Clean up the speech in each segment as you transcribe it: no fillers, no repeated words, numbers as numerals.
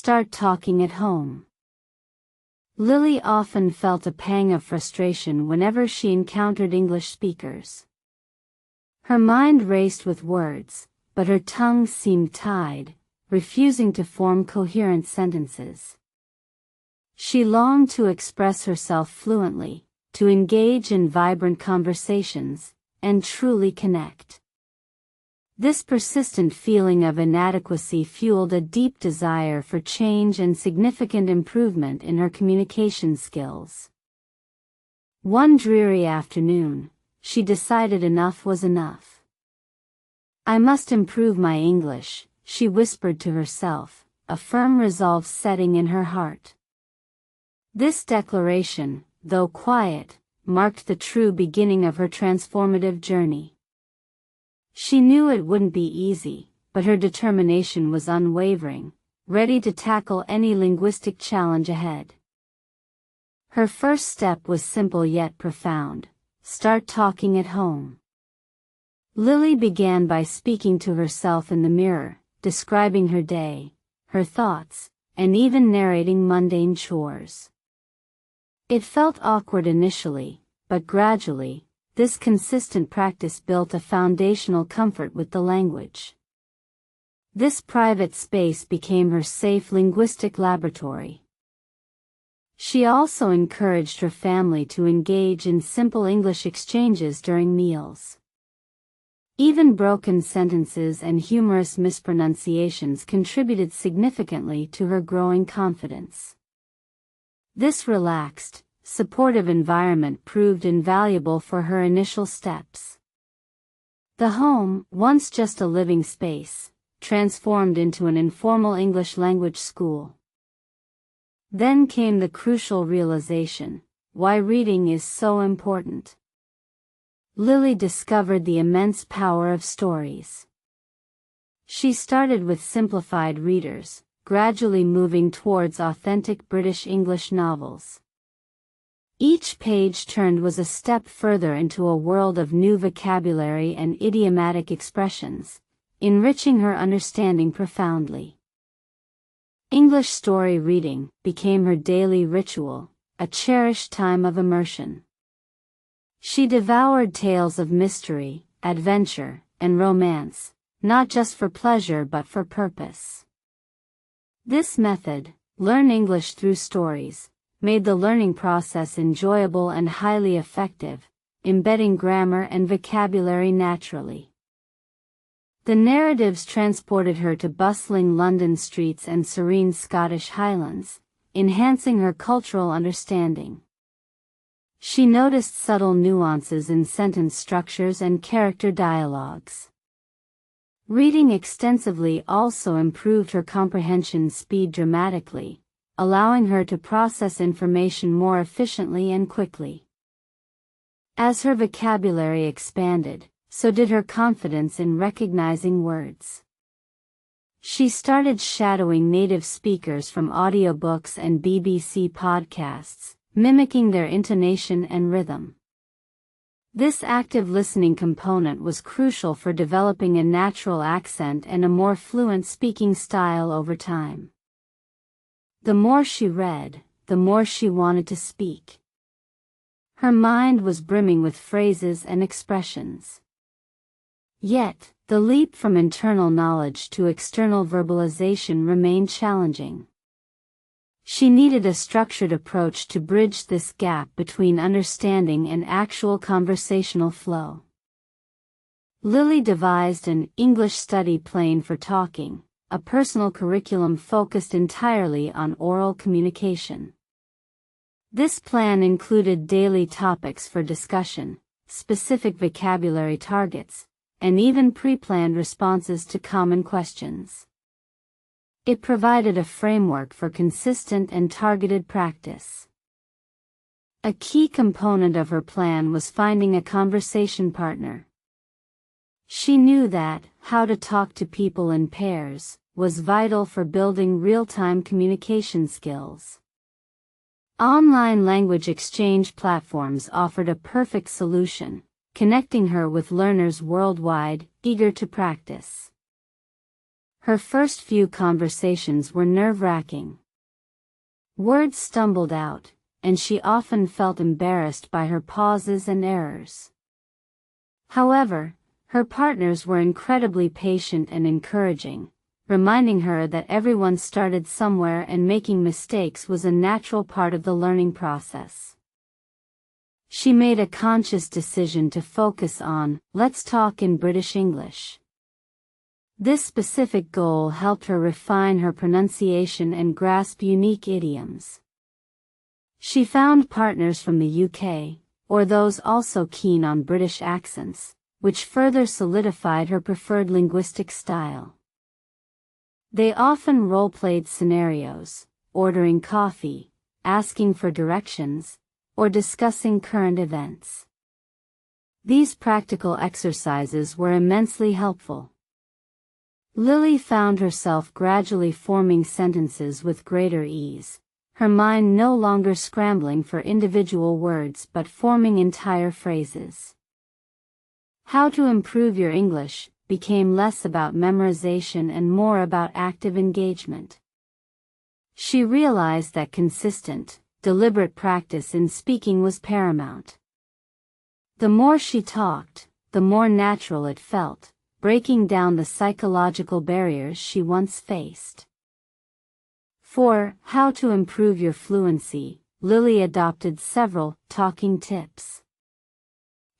Start talking at home. Lily often felt a pang of frustration whenever she encountered English speakers. Her mind raced with words, but her tongue seemed tied, refusing to form coherent sentences. She longed to express herself fluently, to engage in vibrant conversations, and truly connect. This persistent feeling of inadequacy fueled a deep desire for change and significant improvement in her communication skills. One dreary afternoon, she decided enough was enough. "I must improve my English," she whispered to herself, a firm resolve setting in her heart. This declaration, though quiet, marked the true beginning of her transformative journey. She knew it wouldn't be easy, but her determination was unwavering, ready to tackle any linguistic challenge ahead. Her first step was simple yet profound: start talking at home. Lily began by speaking to herself in the mirror, describing her day, her thoughts, and even narrating mundane chores. It felt awkward initially, but gradually, this consistent practice built a foundational comfort with the language. This private space became her safe linguistic laboratory. She also encouraged her family to engage in simple English exchanges during meals. Even broken sentences and humorous mispronunciations contributed significantly to her growing confidence. This relaxed, supportive environment proved invaluable for her initial steps. The home, once just a living space, transformed into an informal English language school. Then came the crucial realization: why reading is so important. Lily discovered the immense power of stories. She started with simplified readers, gradually moving towards authentic British English novels. Each page turned was a step further into a world of new vocabulary and idiomatic expressions, enriching her understanding profoundly. English story reading became her daily ritual, a cherished time of immersion. She devoured tales of mystery, adventure, and romance, not just for pleasure but for purpose. This method, learn English through stories, made the learning process enjoyable and highly effective, embedding grammar and vocabulary naturally. The narratives transported her to bustling London streets and serene Scottish highlands, enhancing her cultural understanding. She noticed subtle nuances in sentence structures and character dialogues. Reading extensively also improved her comprehension speed dramatically, allowing her to process information more efficiently and quickly. As her vocabulary expanded, so did her confidence in recognizing words. She started shadowing native speakers from audiobooks and BBC podcasts, mimicking their intonation and rhythm. This active listening component was crucial for developing a natural accent and a more fluent speaking style over time. The more she read, the more she wanted to speak. Her mind was brimming with phrases and expressions. Yet, the leap from internal knowledge to external verbalization remained challenging. She needed a structured approach to bridge this gap between understanding and actual conversational flow. Lily devised an English study plan for talking, a personal curriculum focused entirely on oral communication. This plan included daily topics for discussion, specific vocabulary targets, and even pre-planned responses to common questions. It provided a framework for consistent and targeted practice. A key component of her plan was finding a conversation partner. She knew that how to talk to people in pairs was vital for building real-time communication skills. Online language exchange platforms offered a perfect solution, connecting her with learners worldwide, eager to practice. Her first few conversations were nerve-wracking. Words stumbled out, and she often felt embarrassed by her pauses and errors. However, her partners were incredibly patient and encouraging, reminding her that everyone started somewhere and making mistakes was a natural part of the learning process. She made a conscious decision to focus on, "Let's talk in British English." This specific goal helped her refine her pronunciation and grasp unique idioms. She found partners from the UK, or those also keen on British accents, which further solidified her preferred linguistic style. They often role-played scenarios, ordering coffee, asking for directions, or discussing current events. These practical exercises were immensely helpful. Lily found herself gradually forming sentences with greater ease, her mind no longer scrambling for individual words but forming entire phrases. How to improve your English became less about memorization and more about active engagement. She realized that consistent, deliberate practice in speaking was paramount. The more she talked, the more natural it felt, breaking down the psychological barriers she once faced. For how to improve your fluency, Lily adopted several talking tips.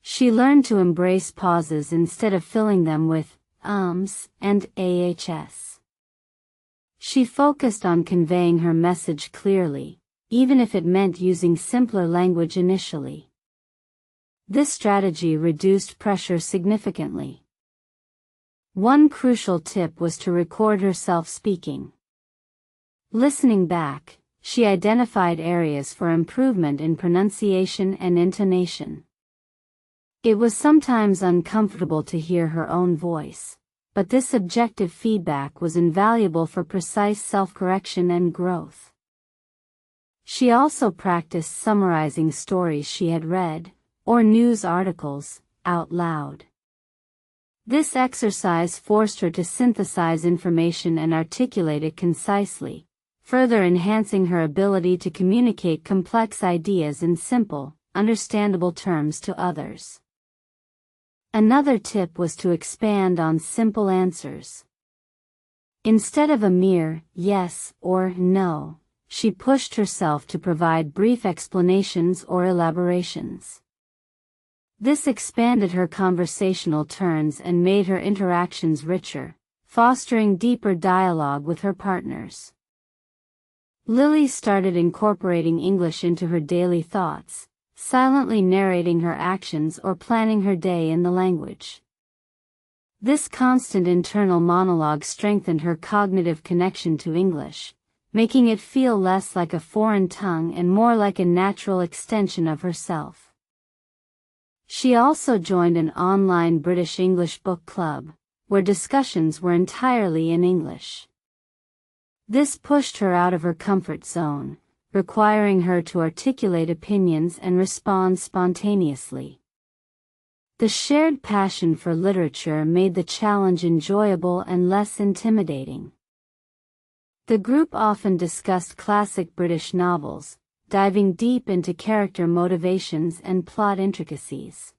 She learned to embrace pauses instead of filling them with ums and ahs. She focused on conveying her message clearly, even if it meant using simpler language initially. This strategy reduced pressure significantly. One crucial tip was to record herself speaking. Listening back, she identified areas for improvement in pronunciation and intonation. It was sometimes uncomfortable to hear her own voice, but this objective feedback was invaluable for precise self-correction and growth. She also practiced summarizing stories she had read, or news articles, out loud. This exercise forced her to synthesize information and articulate it concisely, further enhancing her ability to communicate complex ideas in simple, understandable terms to others. Another tip was to expand on simple answers. Instead of a mere yes or no, she pushed herself to provide brief explanations or elaborations. This expanded her conversational turns and made her interactions richer, fostering deeper dialogue with her partners. Lily started incorporating English into her daily thoughts, silently narrating her actions or planning her day in the language. This constant internal monologue strengthened her cognitive connection to English, making it feel less like a foreign tongue and more like a natural extension of herself. She also joined an online British English book club, where discussions were entirely in English. This pushed her out of her comfort zone, requiring her to articulate opinions and respond spontaneously. The shared passion for literature made the challenge enjoyable and less intimidating. The group often discussed classic British novels, diving deep into character motivations and plot intricacies.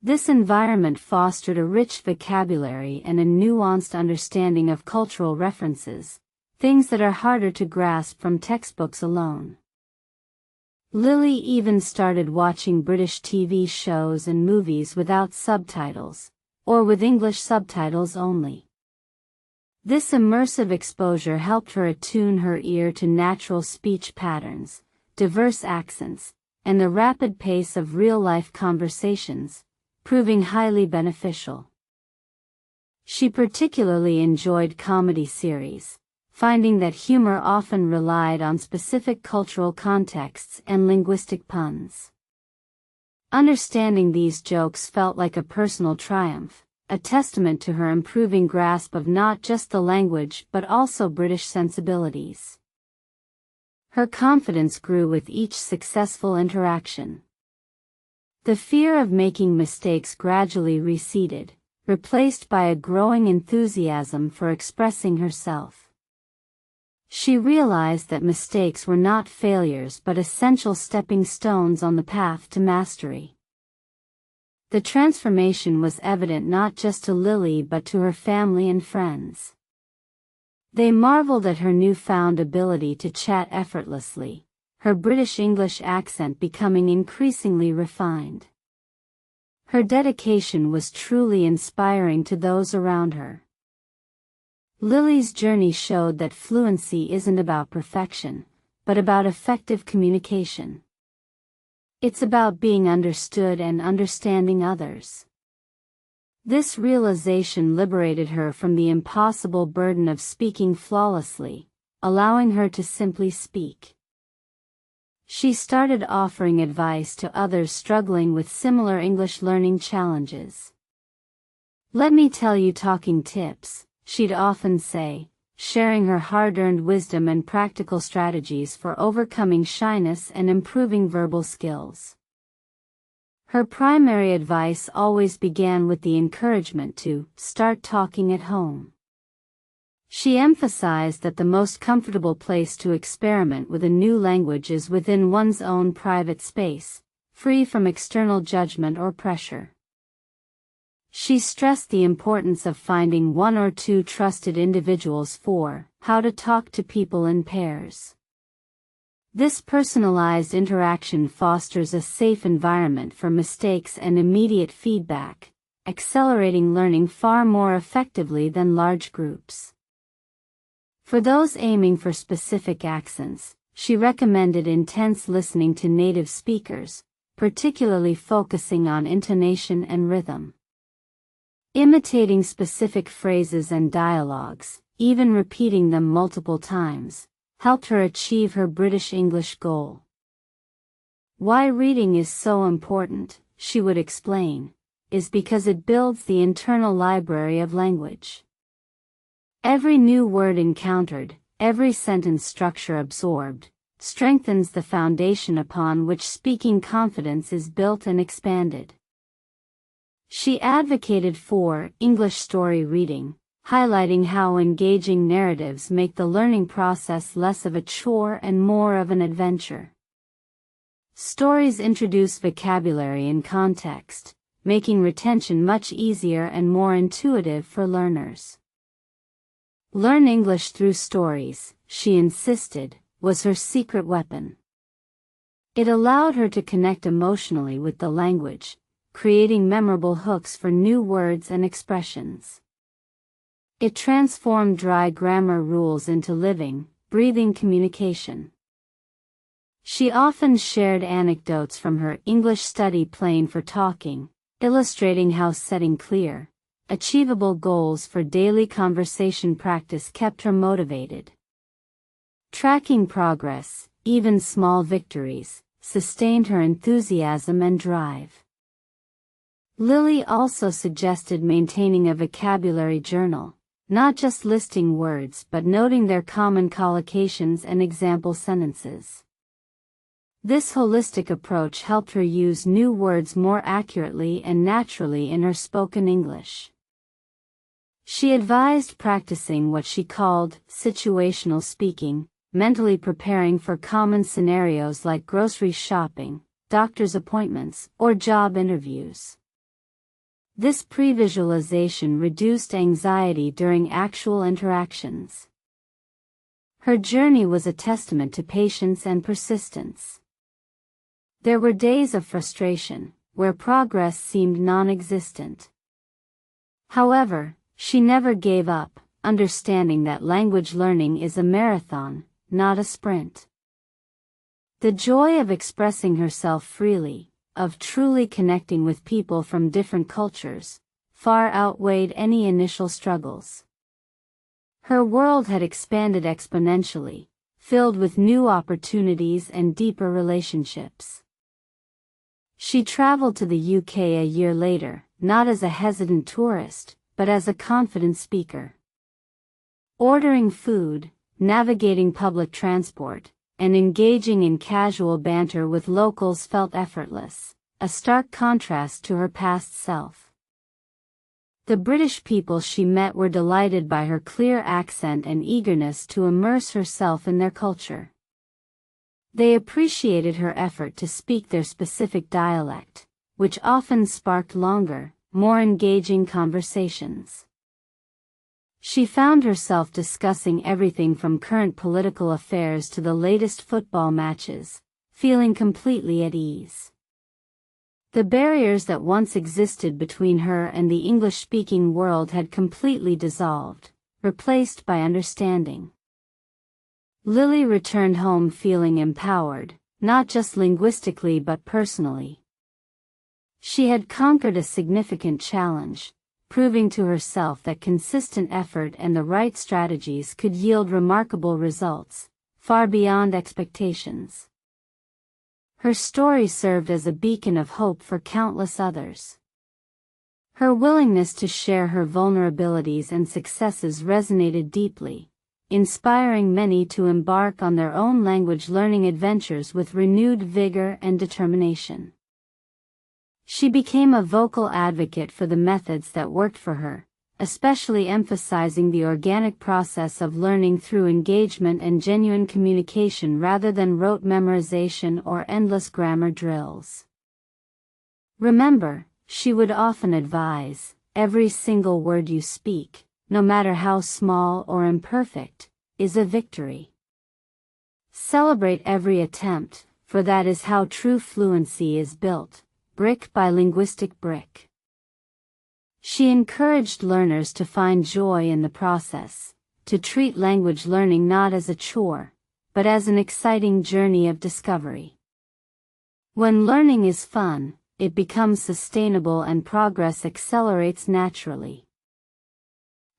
This environment fostered a rich vocabulary and a nuanced understanding of cultural references, things that are harder to grasp from textbooks alone. Lily even started watching British TV shows and movies without subtitles, or with English subtitles only. This immersive exposure helped her attune her ear to natural speech patterns, diverse accents, and the rapid pace of real-life conversations, proving highly beneficial. She particularly enjoyed comedy series, finding that humor often relied on specific cultural contexts and linguistic puns. Understanding these jokes felt like a personal triumph, a testament to her improving grasp of not just the language but also British sensibilities. Her confidence grew with each successful interaction. The fear of making mistakes gradually receded, replaced by a growing enthusiasm for expressing herself. She realized that mistakes were not failures but essential stepping stones on the path to mastery. The transformation was evident not just to Lily but to her family and friends. They marveled at her newfound ability to chat effortlessly, her British English accent becoming increasingly refined. Her dedication was truly inspiring to those around her. Lily's journey showed that fluency isn't about perfection, but about effective communication. It's about being understood and understanding others. This realization liberated her from the impossible burden of speaking flawlessly, allowing her to simply speak. She started offering advice to others struggling with similar English learning challenges. "Let me tell you talking tips," she'd often say, sharing her hard-earned wisdom and practical strategies for overcoming shyness and improving verbal skills. Her primary advice always began with the encouragement to start talking at home. She emphasized that the most comfortable place to experiment with a new language is within one's own private space, free from external judgment or pressure. She stressed the importance of finding one or two trusted individuals for how to talk to people in pairs. This personalized interaction fosters a safe environment for mistakes and immediate feedback, accelerating learning far more effectively than large groups. For those aiming for specific accents, she recommended intense listening to native speakers, particularly focusing on intonation and rhythm. Imitating specific phrases and dialogues, even repeating them multiple times, helped her achieve her British English goal. Why reading is so important, she would explain, is because it builds the internal library of language. Every new word encountered, every sentence structure absorbed, strengthens the foundation upon which speaking confidence is built and expanded. She advocated for English story reading, highlighting how engaging narratives make the learning process less of a chore and more of an adventure. Stories introduce vocabulary and context, making retention much easier and more intuitive for learners. Learn English through stories, she insisted, was her secret weapon. It allowed her to connect emotionally with the language, creating memorable hooks for new words and expressions. It transformed dry grammar rules into living, breathing communication. She often shared anecdotes from her English study plane for talking, illustrating how setting clear, achievable goals for daily conversation practice kept her motivated. Tracking progress, even small victories, sustained her enthusiasm and drive. Lily also suggested maintaining a vocabulary journal, not just listing words but noting their common collocations and example sentences. This holistic approach helped her use new words more accurately and naturally in her spoken English. She advised practicing what she called situational speaking, mentally preparing for common scenarios like grocery shopping, doctor's appointments, or job interviews. This pre-visualization reduced anxiety during actual interactions. Her journey was a testament to patience and persistence. There were days of frustration, where progress seemed non-existent. However, she never gave up, understanding that language learning is a marathon, not a sprint. The joy of expressing herself freely, of truly connecting with people from different cultures, far outweighed any initial struggles. Her world had expanded exponentially, filled with new opportunities and deeper relationships. She traveled to the UK a year later, not as a hesitant tourist, but as a confident speaker. Ordering food, navigating public transport, and engaging in casual banter with locals felt effortless, a stark contrast to her past self. The British people she met were delighted by her clear accent and eagerness to immerse herself in their culture. They appreciated her effort to speak their specific dialect, which often sparked longer, more engaging conversations. She found herself discussing everything from current political affairs to the latest football matches, feeling completely at ease. The barriers that once existed between her and the English-speaking world had completely dissolved, replaced by understanding. Lily returned home feeling empowered, not just linguistically but personally. She had conquered a significant challenge, proving to herself that consistent effort and the right strategies could yield remarkable results, far beyond expectations. Her story served as a beacon of hope for countless others. Her willingness to share her vulnerabilities and successes resonated deeply, inspiring many to embark on their own language learning adventures with renewed vigor and determination. She became a vocal advocate for the methods that worked for her, especially emphasizing the organic process of learning through engagement and genuine communication rather than rote memorization or endless grammar drills. Remember, she would often advise, every single word you speak, no matter how small or imperfect, is a victory. Celebrate every attempt, for that is how true fluency is built, brick by linguistic brick. She encouraged learners to find joy in the process, to treat language learning not as a chore, but as an exciting journey of discovery. When learning is fun, it becomes sustainable and progress accelerates naturally.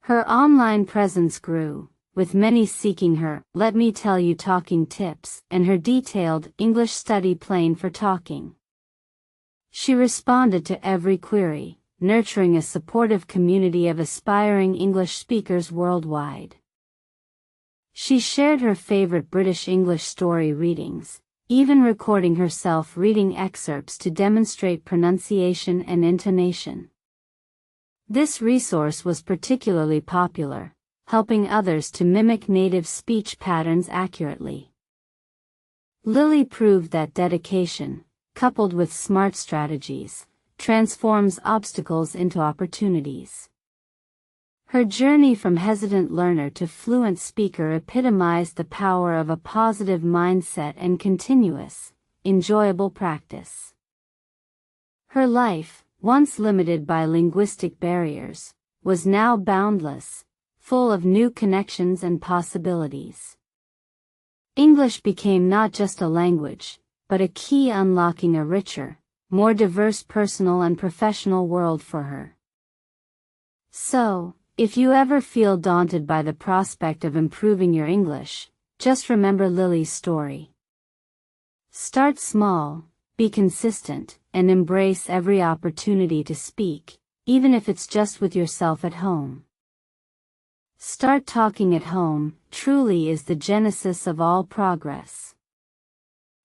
Her online presence grew, with many seeking her "Let me tell you" talking tips and her detailed English study plan for talking. She responded to every query, nurturing a supportive community of aspiring English speakers worldwide. She shared her favorite British English story readings, even recording herself reading excerpts to demonstrate pronunciation and intonation. This resource was particularly popular, helping others to mimic native speech patterns accurately. Lily proved that dedication, coupled with smart strategies, transforms obstacles into opportunities. Her journey from hesitant learner to fluent speaker epitomized the power of a positive mindset and continuous, enjoyable practice. Her life, once limited by linguistic barriers, was now boundless, full of new connections and possibilities. English became not just a language, but a key unlocking a richer, more diverse personal and professional world for her. So, if you ever feel daunted by the prospect of improving your English, just remember Lily's story. Start small, be consistent, and embrace every opportunity to speak, even if it's just with yourself at home. Start talking at home truly is the genesis of all progress.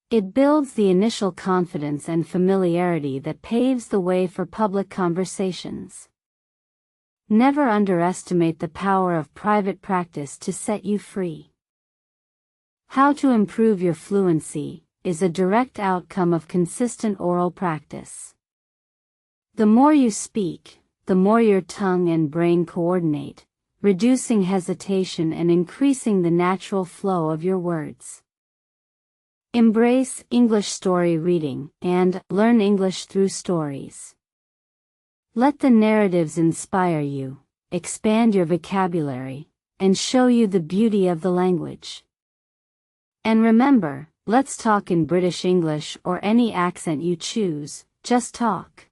It builds the initial confidence and familiarity that paves the way for public conversations. Never underestimate the power of private practice to set you free. How to improve your fluency is a direct outcome of consistent oral practice. The more you speak, the more your tongue and brain coordinate, reducing hesitation and increasing the natural flow of your words. Embrace English story reading and learn English through stories. Let the narratives inspire you, expand your vocabulary, and show you the beauty of the language. And remember, let's talk in British English or any accent you choose, just talk.